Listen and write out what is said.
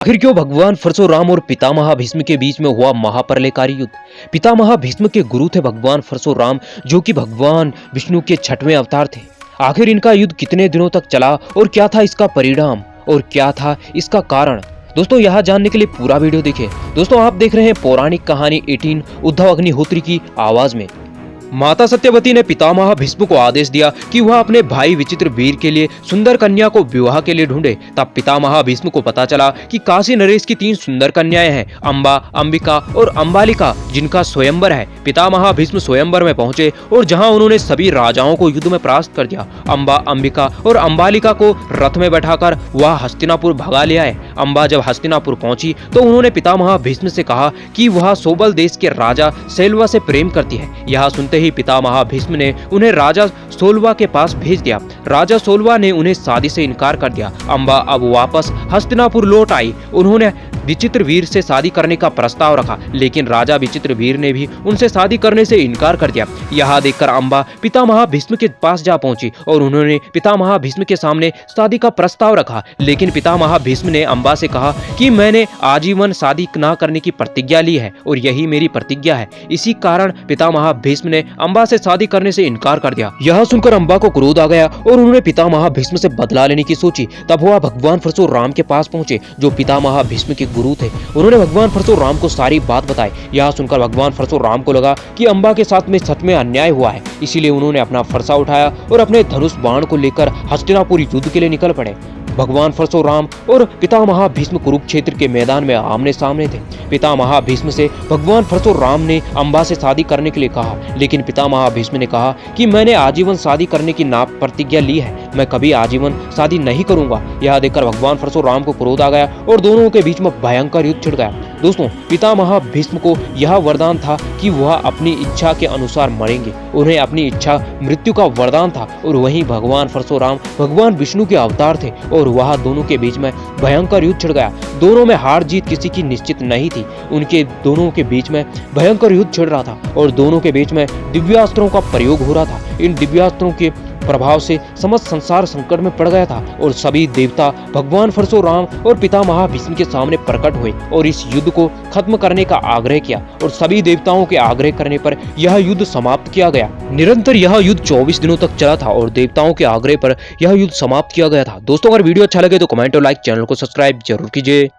आखिर क्यों भगवान परशुराम और पितामह भीष्म के बीच में हुआ महाप्रलयकारी युद्ध। पितामह भीष्म के गुरु थे भगवान परशुराम, जो कि भगवान विष्णु के छठवें अवतार थे। आखिर इनका युद्ध कितने दिनों तक चला और क्या था इसका परिणाम और क्या था इसका कारण, दोस्तों यहाँ जानने के लिए पूरा वीडियो देखें। दोस्तों आप देख रहे हैं पौराणिक कहानी 18 उद्धव अग्निहोत्री की आवाज में। माता सत्यवती ने पितामह भीष्म को आदेश दिया कि वह अपने भाई विचित्रवीर के लिए सुंदर कन्या को विवाह के लिए ढूंढे। तब पितामह भीष्म को पता चला कि काशी नरेश की 3 सुंदर कन्याएं हैं, अंबा, अंबिका और अंबालिका, जिनका स्वयंवर है। पितामह भीष्म स्वयंवर में पहुंचे और जहां उन्होंने सभी राजाओं को युद्ध में परास्त कर दिया। अंबा, अंबिका और अंबालिका को रथ में बैठाकर वह हस्तिनापुर भगा ले आए। अंबा जब हस्तिनापुर पहुंची तो उन्होंने पितामह भीष्म से कहा कि वह सोबल देश के राजा सैलवा से प्रेम करती है। यह सुनते ही पितामह भीष्म ने उन्हें राजा सोलवा के पास भेज दिया। राजा सोलवा ने उन्हें शादी से इनकार कर दिया। अंबा अब वापस हस्तिनापुर लौट आई। उन्होंने विचित्रवीर से शादी करने का प्रस्ताव रखा, लेकिन राजा विचित्रवीर ने भी उनसे शादी करने से इनकार कर दिया। यह देखकर अंबा पितामह भीष्म के पास जा पहुंची और उन्होंने पितामह भीष्म के सामने शादी का प्रस्ताव रखा। लेकिन पितामह भीष्म ने अंबा से कहा कि मैंने आजीवन शादी न करने की प्रतिज्ञा ली है और यही मेरी प्रतिज्ञा है। इसी कारण पितामह भीष्म ने अंबा से शादी करने से इनकार कर दिया। यह सुनकर अंबा को क्रोध आ गया और उन्होंने पितामह भीष्म से बदला लेने की सोची। तब वह भगवान परशुराम के पास पहुंचे, जो पितामह भीष्म के गुरु थे। उन्होंने भगवान परशुराम को सारी बात बताई। यह सुनकर भगवान परशुराम को लगा कि अंबा के साथ में सच में अन्याय हुआ है। इसीलिए उन्होंने अपना फरसा उठाया और अपने धनुष बाण को लेकर हस्तिनापुर युद्ध के लिए निकल पड़े। भगवान परशुराम और पितामह भीष्म कुरुक्षेत्र के मैदान में आमने सामने थे। पितामह भीष्म से भगवान परशुराम ने अंबा से शादी करने के लिए कहा, लेकिन पितामह भीष्म ने कहा कि मैंने आजीवन शादी करने की प्रतिज्ञा ली है, मैं कभी आजीवन शादी नहीं करूंगा। यह देखकर भगवान परशुराम को क्रोध आ गया और दोनों के बीच में भयंकर युद्ध छिड़ गया। दोस्तों पितामह भीष्म को यह वरदान था कि वह अपनी इच्छा के अनुसार मरेंगे। उन्हें अपनी इच्छा मृत्यु का वरदान था और वहीं भगवान परशुराम भगवान विष्णु के अवतार थे और वह दोनों के बीच में भयंकर युद्ध छिड़ गया। दोनों में हार जीत किसी की निश्चित नहीं थी। उनके दोनों के बीच में भयंकर युद्ध छिड़ रहा था और दोनों के बीच में दिव्यास्त्रों का प्रयोग हो रहा था। इन दिव्यास्त्रों के प्रभाव से समस्त संसार संकट में पड़ गया था और सभी देवता भगवान परशुराम और पितामह भीष्म के सामने प्रकट हुए और इस युद्ध को खत्म करने का आग्रह किया और सभी देवताओं के आग्रह करने पर यह युद्ध समाप्त किया गया। निरंतर यह युद्ध 24 दिनों तक चला था और देवताओं के आग्रह पर यह युद्ध समाप्त किया गया था। दोस्तों अगर वीडियो अच्छा लगे तो कमेंट और लाइक, चैनल को सब्सक्राइब जरूर कीजिए।